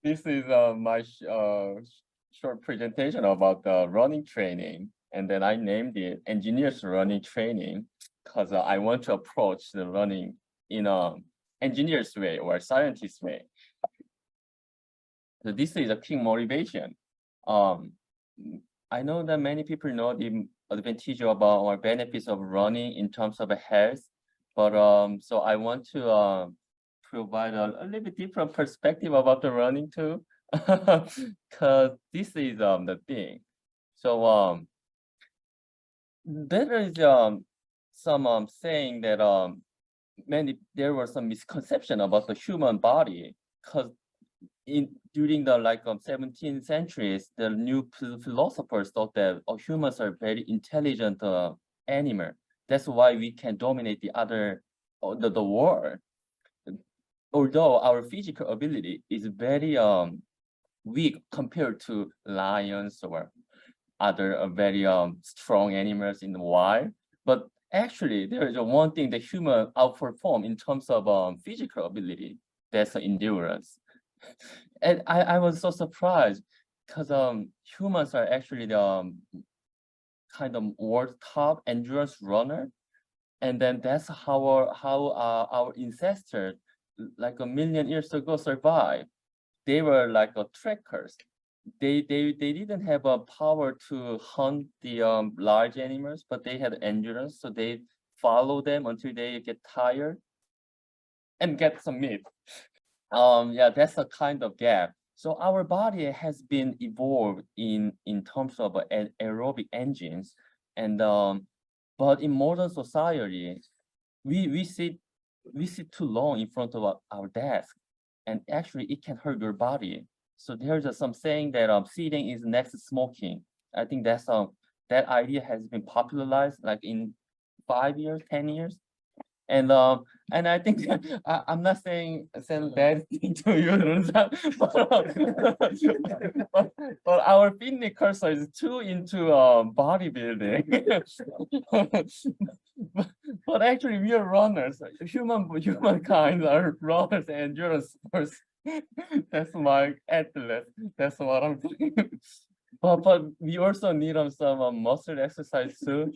This is my short presentation about the running training, and then I named it engineers running training because I want to approach the running in a engineer's way or scientist way. So this is a key motivation. Um, I know that many people know the advantage about or benefits of running in terms of health, but so I want to provide a little bit different perspective about the running too, because this is the thing. So there is some saying that there was some misconception about the human body because during the 17th centuries, the new philosophers thought that humans are very intelligent animal. That's why we can dominate the other the world. Although our physical ability is very weak compared to lions or other very strong animals in the wild. But actually, there is one thing that human outperform in terms of physical ability. That's endurance. And I was so surprised because humans are actually the kind of world top endurance runner, and then that's how our ancestors like a million years ago survived. They were like trekkers. They didn't have a power to hunt the large animals, but they had endurance, so they follow them until they get tired and get some meat. Yeah, that's a kind of gap. So our body has been evolved in terms of aerobic engines, and but in modern society, we sit too long in front of our desk, and actually it can hurt your body. So there's some saying that sitting is next to smoking. I think that idea has been popularized like in 5 years, 10 years. And I think I'm not saying bad thing to you, Runza, but our fitness cursor is too into bodybuilding. But actually, we are runners. Humankind are runners and endurance sports. That's my athlete. That's what I'm doing. But we also need some muscle exercise too.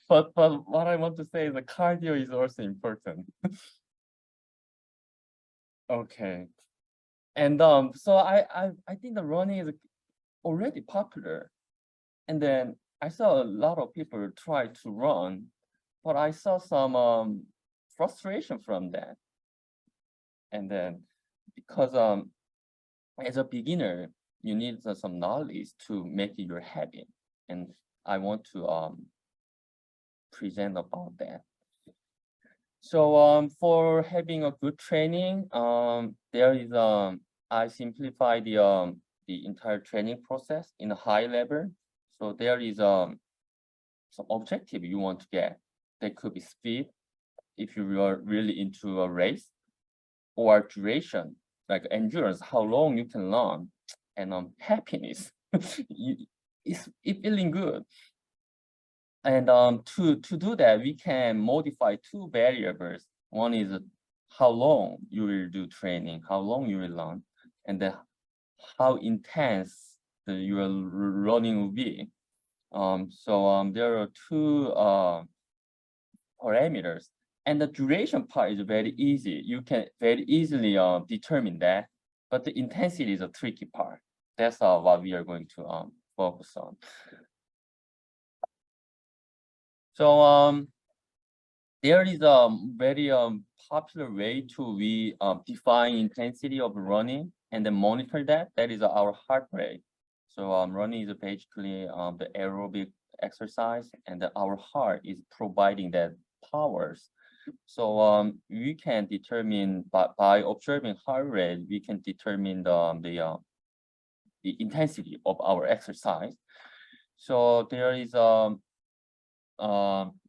But what I want to say is the cardio is also important. Okay. And so I think the running is already popular. And then I saw a lot of people try to run, but I saw some frustration from that. And then because as a beginner, you need some knowledge to make it your habit. And I want to present about that. So for having a good training, there is I simplify the entire training process in a high level. So there is some objective you want to get. That could be speed if you are really into a race, or duration like endurance, how long you can run, and happiness. It's feeling good. And to do that, we can modify two variables. One is how long you will do training, how long you will run, and then how intense your running will be. So there are two parameters, and the duration part is very easy. You can very easily determine that, but the intensity is a tricky part. That's what we are going to focus on. So there is a very popular way to we define intensity of running and then monitor that. That is our heart rate. So running is basically the aerobic exercise, and then our heart is providing that powers. So we can determine by observing heart rate, we can determine the intensity of our exercise. So there is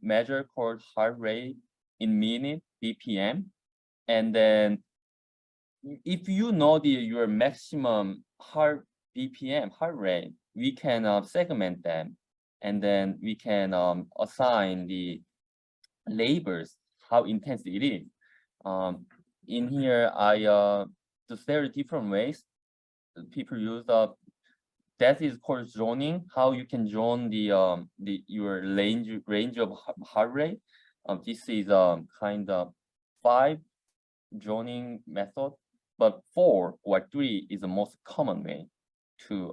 measure called heart rate in minute BPM, and then if you know your maximum heart BPM heart rate, we can segment them, and then we can assign the labels how intense it is. In here, I there are different ways people use that is called zoning. How you can zone your range of heart rate. This is kind of 5 zoning method, but 4 or 3 is the most common way to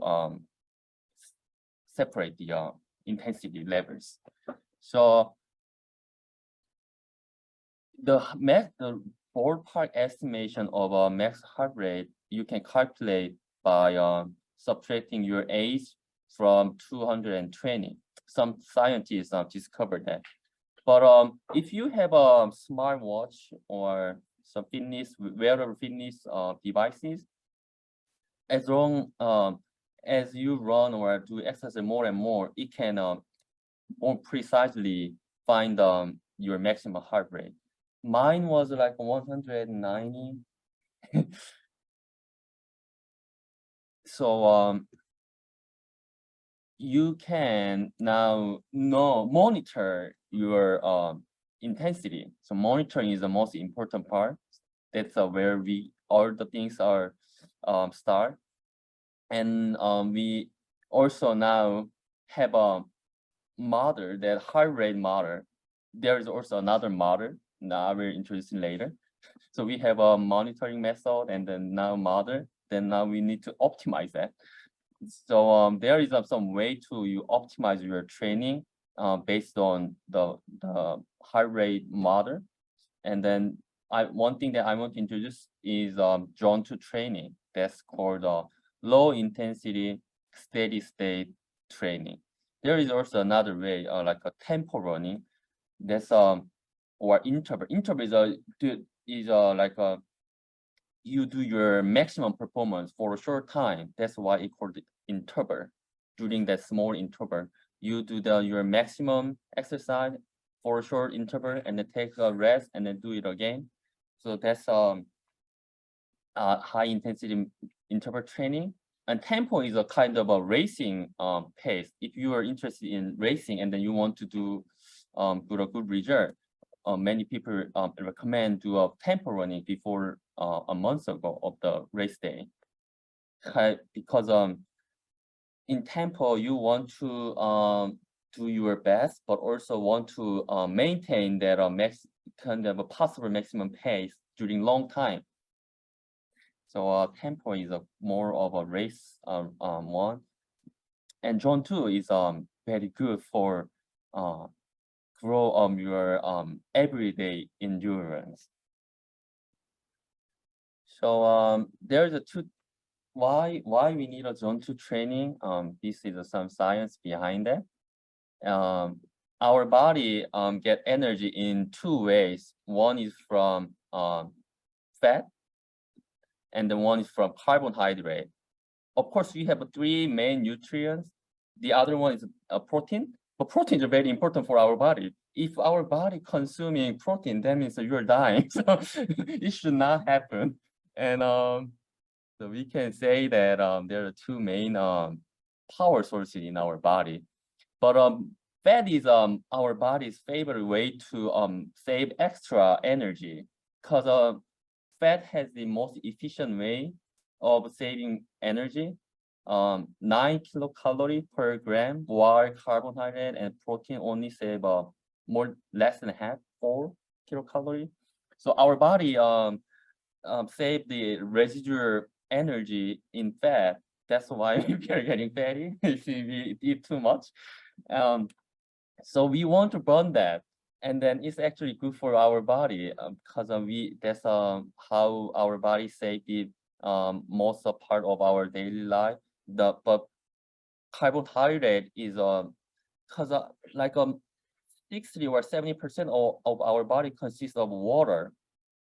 separate the intensity levels. So the ballpark estimation of a max heart rate you can calculate by subtracting your age from 220. Some scientists discovered that. But if you have a smartwatch or some wearable fitness devices, as long as you run or do exercise more and more, it can more precisely find your maximum heart rate. Mine was like 190. So you can now monitor your intensity. So monitoring is the most important part. That's where all the things are start. And we also now have a model, that heart rate model. There is also another model that I will introduce later. So we have a monitoring method and then now model. Then now we need to optimize that. So there is some way to you optimize your training based on the heart rate model. And then one thing that I want to introduce is Zone 2 training. That's called low intensity steady state training. There is also another way, like a tempo running. That's or interval. Interval is like you do your maximum performance for a short time. That's why it's called interval. During that small interval, you do your maximum exercise for a short interval and then take a rest and then do it again. So that's high intensity interval training. And tempo is a kind of a racing pace. If you are interested in racing and then you want to do a good result, many people recommend do a tempo running before a month ago of the race day, because in tempo you want to do your best, but also want to maintain that kind of a possible maximum pace during long time. So tempo is more of a race one, and Zone 2 is very good for grow your everyday endurance. So there's why we need a Zone 2 training. This is some science behind that. Our body get energy in 2 ways. One is from fat, and the one is from carbohydrate. Of course, we have 3 main nutrients. The other one is protein. But proteins are very important for our body. If our body consuming protein, that means you're dying. So it should not happen. And so we can say that there are 2 main power sources in our body. But fat is our body's favorite way to save extra energy, because fat has the most efficient way of saving energy. 9 kilocalorie per gram, while carbohydrate and protein only save less than half, 4 kilocalorie. So our body save the residual energy in fat. That's why we are getting fatty if we eat too much. So we want to burn that, and then it's actually good for our body, because that's how our body save the most part of our daily life. But carbohydrate is because like 60 or 70% of our body consists of water,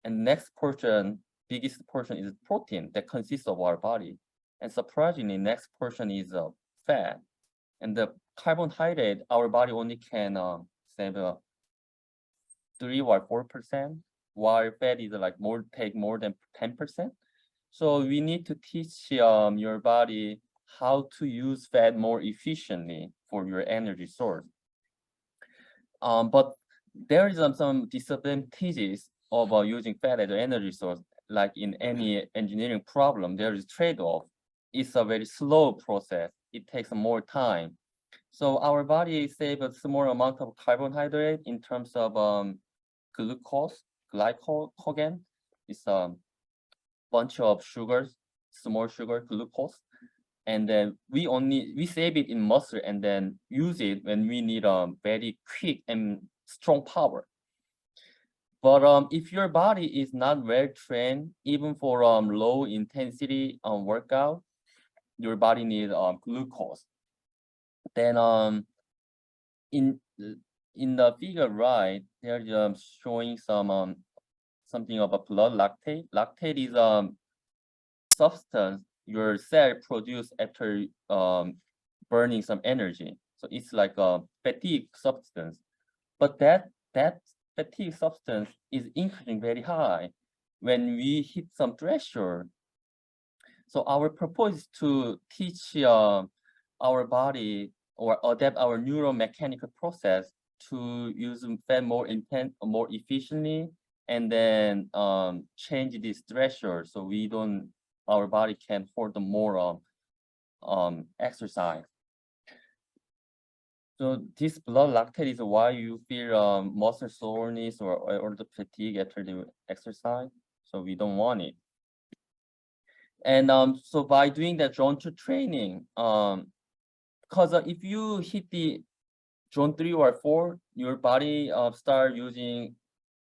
and next portion, biggest portion, is protein that consists of our body, and surprisingly next portion is fat. And the carbohydrate, our body only can save 3 or 4%, while fat is like take more than 10%. So we need to teach your body how to use fat more efficiently for your energy source. But there is some disadvantages of using fat as an energy source. like in any engineering problem, there is trade-off. It's a very slow process. It takes more time. So our body saves a small amount of carbohydrate in terms of glucose, glycogen. It's a bunch of sugars, small sugar, glucose. And then we save it in muscle and then use it when we need a very quick and strong power. But if your body is not well trained, even for low intensity workout, your body needs glucose. Then in the figure right, they're showing some something about blood lactate. Lactate is substance your cell produce after burning some energy. So it's like a fatigue substance. But that fatigue substance is increasing very high when we hit some threshold. So our purpose is to teach our body or adapt our neuromechanical process to use fat more efficiently, and then change this threshold so our body can hold more exercise. So this blood lactate is why you feel muscle soreness or the fatigue after the exercise. So we don't want it. And so by doing that zone 2 training, because if you hit the zone 3 or 4, your body start using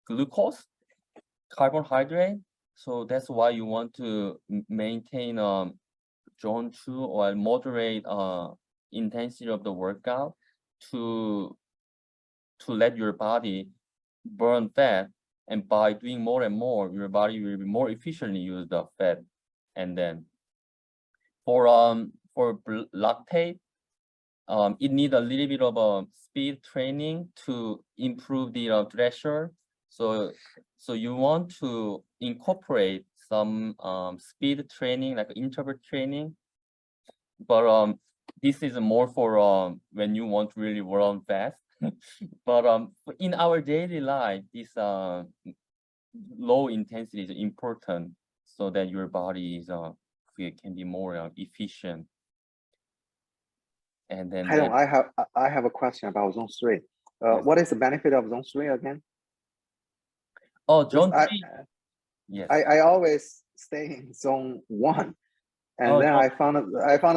glucose, carbohydrate. So that's why you want to maintain zone 2 or moderate intensity of the workout to let your body burn fat, and by doing more and more, your body will be more efficiently use the fat. And then for lactate, it needs a little bit of speed training to improve the threshold. So you want to incorporate some speed training, like interval training, but this is more for when you want to really run fast. But in our daily life, this low intensity is important so that your body is can be more efficient. And then Haedong, I have a question about zone 3. Yes. What is the benefit of zone 3 again? Oh, zone 3. Yes. I always stay in zone 1, and then I found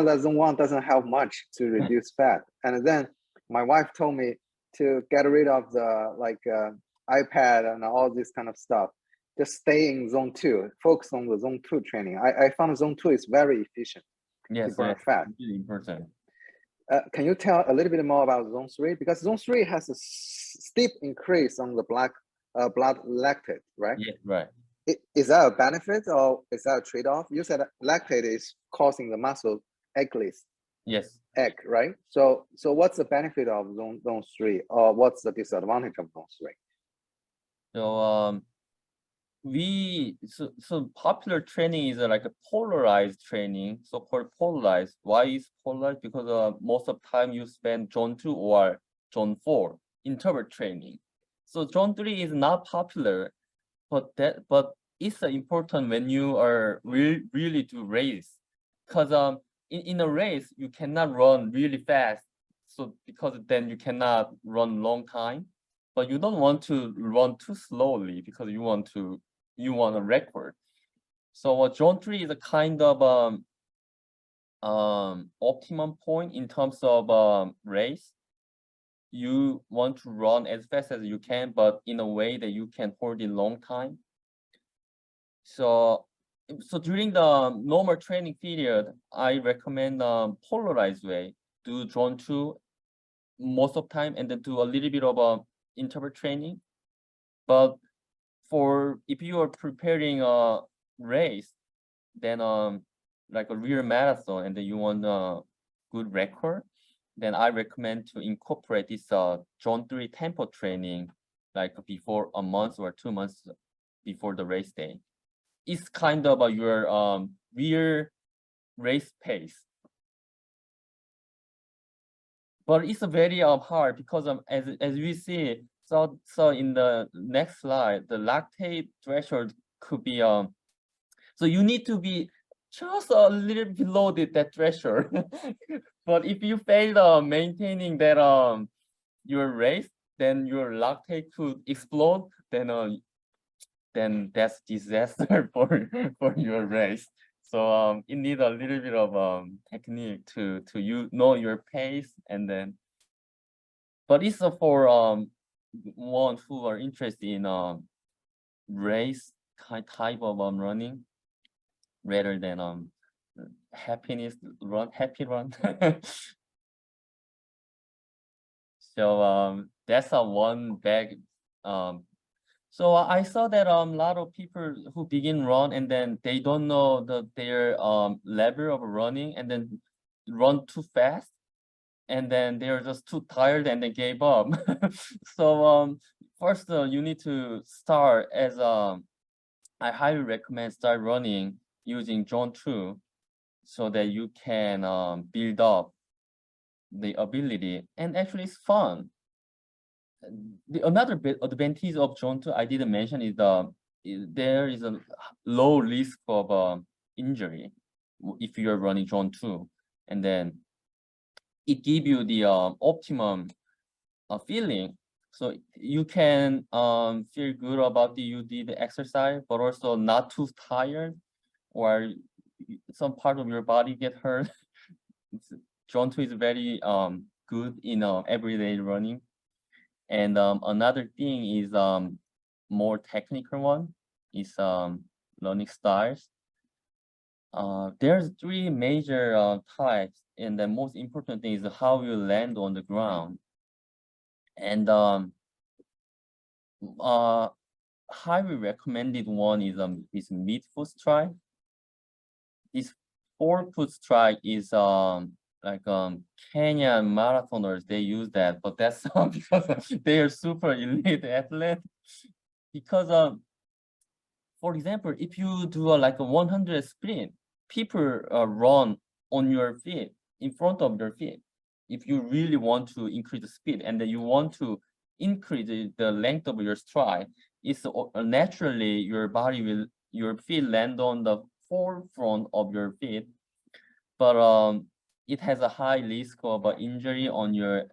that zone 1 doesn't help much to reduce fat. And then my wife told me to get rid of the iPad and all this kind of stuff. Just stay in zone 2, focus on the zone 2 training. I found zone 2 is very efficient to burn fat. Really important. Can you tell a little bit more about zone 3? Because zone 3 has a steep increase on the blood lactate, right? Yeah, right. Is that a benefit or is that a trade-off? You said lactate is causing the muscle ache, right? So what's the benefit of zone 3, or what's the disadvantage of zone 3? So so popular training is like a polarized training, so-called polarized. Why is polarized? Because most of the time you spend zone 2 or zone 4 interval training. So zone 3 is not popular, but it's important when you are really to race, because in a race you cannot run really fast, so because then you cannot run long time, but you don't want to run too slowly because you want a record. So zone 3 is a kind of optimum point in terms of race. You want to run as fast as you can, but in a way that you can hold it long time. So during the normal training period, I recommend polarized way. Do zone 2 most of the time, and then do a little bit of interval training. But if you are preparing a race, then like a real marathon, and then you want a good record, then I recommend to incorporate this zone 3 tempo training, like before a month or 2 months before the race day. It's kind of your real race pace. But it's very hard because as we see, so in the next slide, the lactate threshold could be So you need to be just a little below that threshold. But if you fail maintaining that your race, then your lactate could explode. Then that's disaster for your race. So it needs a little bit of technique to you know your pace, and then. But it's for one who are interested in race type of running rather than happy run. So that's a one bag. So I saw that a lot of people who begin run and then they don't know their level of running and then run too fast, and then they're just too tired and they gave up. So first you need to start as I highly recommend start running using Zone 2 so that you can build up the ability, and actually it's fun. Another bit advantage of Zone 2 I didn't mention is there is a low risk of injury if you're running Zone 2, and then it gives you the optimum feeling. So you can feel good about you did the exercise, but also not too tired or some part of your body get hurt. Zone 2 is very good in everyday running. And another thing is more technical one is learning styles. There's three major types, and the most important thing is how you land on the ground. And highly recommended one is mid-foot strike. This forefoot strike is like Kenyan marathoners, they use that, but that's because they are super elite athlete. Because for example, if you do like a 100 sprint, people run on your feet, in front of your feet. If you really want to increase the speed and then you want to increase the length of your stride, it's naturally your feet land on the forefront of your feet, but it has a high risk of injury on your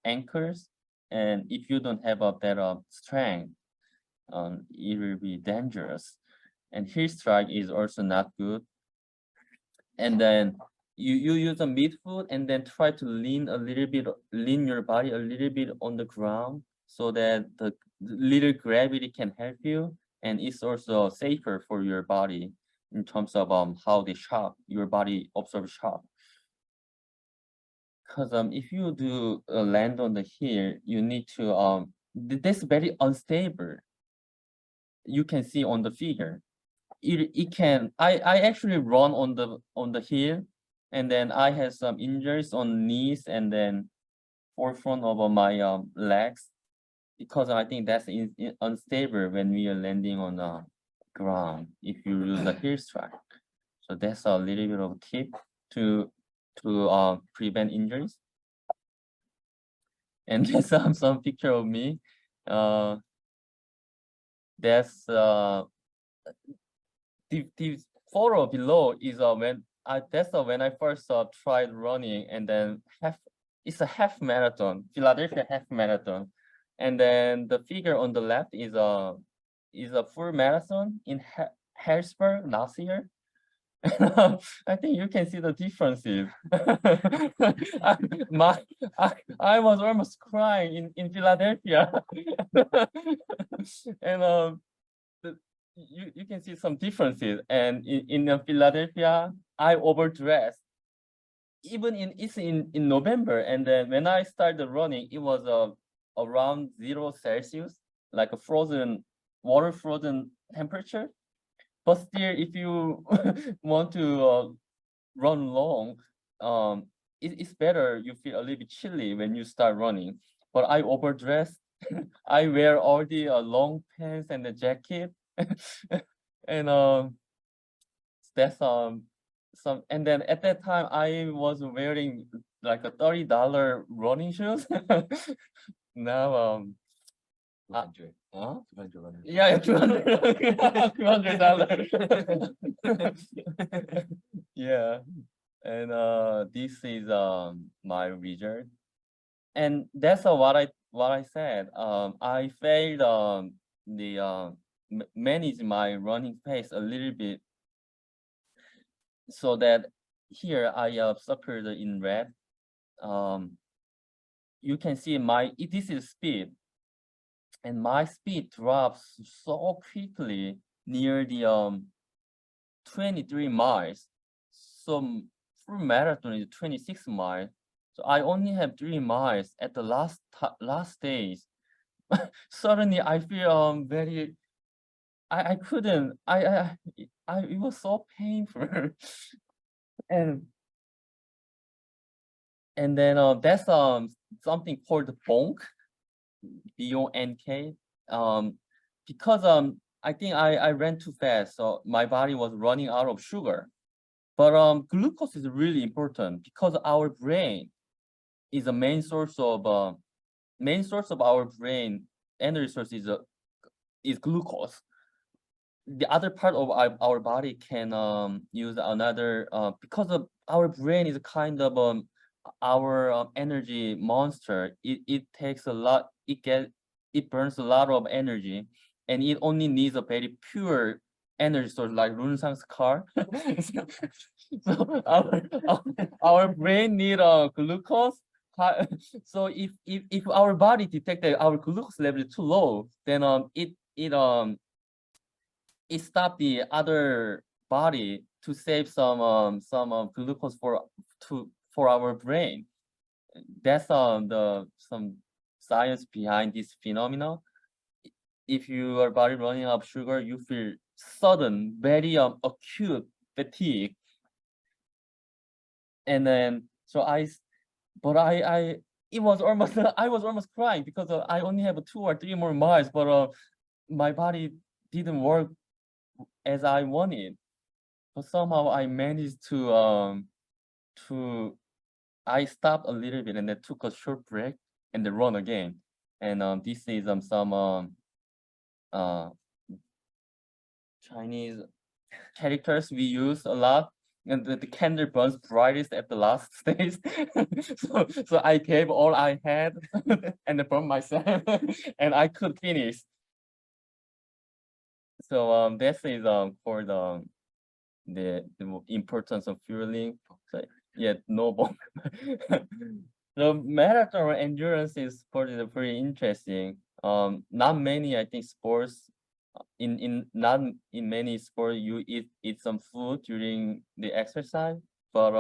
ankles, and if you don't have a better strength, it will be dangerous. And heel strike is also not good. And then you use a midfoot and then try to lean your body a little bit on the ground so that the little gravity can help you, and it's also safer for your body in terms of how your body absorbs shock. Because if you do land on the heel, you need to this very unstable. You can see on the figure. It can I actually run on the heel, and then I had some injuries on knees and then forefront of my legs, because I think that's unstable when we are landing on the ground if you use a heel strike. So that's a little bit of tip to prevent injuries. And there's some picture of me. That's the photo below is when when I first tried running, and then it's a half marathon, Philadelphia half marathon, and then the figure on the left is a full marathon in Harrisburg last year. I think you can see the differences. I was almost crying in Philadelphia. And you can see some differences. And in Philadelphia, I overdressed. It's in November, and then when I started running, it was around 0 Celsius, like a water frozen temperature. But still, if you want to run long, it's better. You feel a little bit chilly when you start running. But I overdressed. I wear all the long pants and the jacket, and that's some. And then at that time, I was wearing like a $30 running shoes. Now Huh? Yeah, $200. $200. Yeah, and this is my result, and that's what I said. I failed the manage my running pace a little bit, so that here I circled in red. You can see this is speed, and my speed drops so quickly near the 23 miles. So full marathon is 26 miles. So I only have 3 miles at the last days. Suddenly I feel very I couldn't it was so painful. and and then that's something called bonk, BONK. Because I think I ran too fast, so my body was running out of sugar. But glucose is really important because our brain is a main source of our brain energy source is glucose. The other part of our body can use another because of our brain is kind of our energy monster. It takes a lot. It burns a lot of energy, and it only needs a very pure energy source like Runsang's car. So our brain need glucose. So if our body detect that our glucose level is too low, then it stopped the other body to save some glucose for our brain. That's some science behind this phenomenon. If your body running out of sugar, you feel sudden, very acute fatigue. And then it was almost I was almost crying because I only have 2 or 3 more miles, but my body didn't work as I wanted. But somehow I managed to I stopped a little bit and then took a short break and then run again. And this is some uh Chinese characters we use a lot. And the candle burns brightest at the last stage. So I gave all I had and then burned myself and I could finish. So this is for the importance of fueling. So, yeah, no bomb. The marathon endurance is pretty interesting. Not many, I think, sports. Not in many sports you eat some food during the exercise, but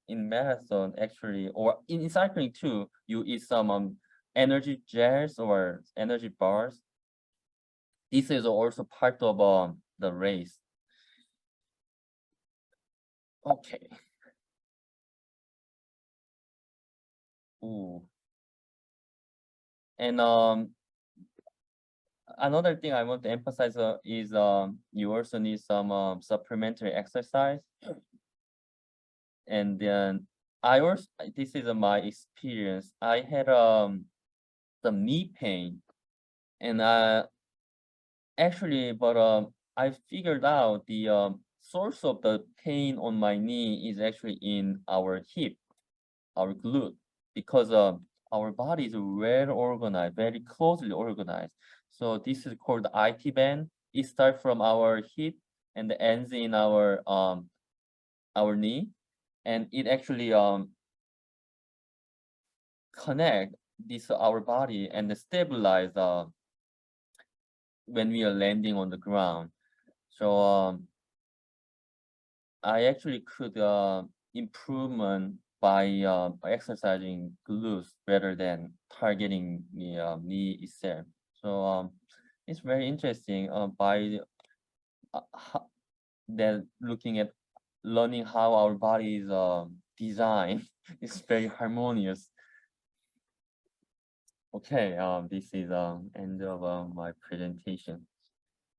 in marathon actually, or in cycling too, you eat some energy gels or energy bars. This is also part of the race. Okay. Ooh. And another thing I want to emphasize is you also need some supplementary exercise. And then this is my experience. I had some knee pain, and I figured out the source of the pain on my knee is actually in our hip, our glute, because our body is well organized, very closely organized. So this is called the IT band. It starts from our hip and ends in our knee, and it actually connect this our body and stabilize when we are landing on the ground. So I actually could improvement by exercising glutes rather than targeting the knee itself. So it's very interesting by then looking at learning how our body is designed. It's very harmonious. Okay, this is end of my presentation.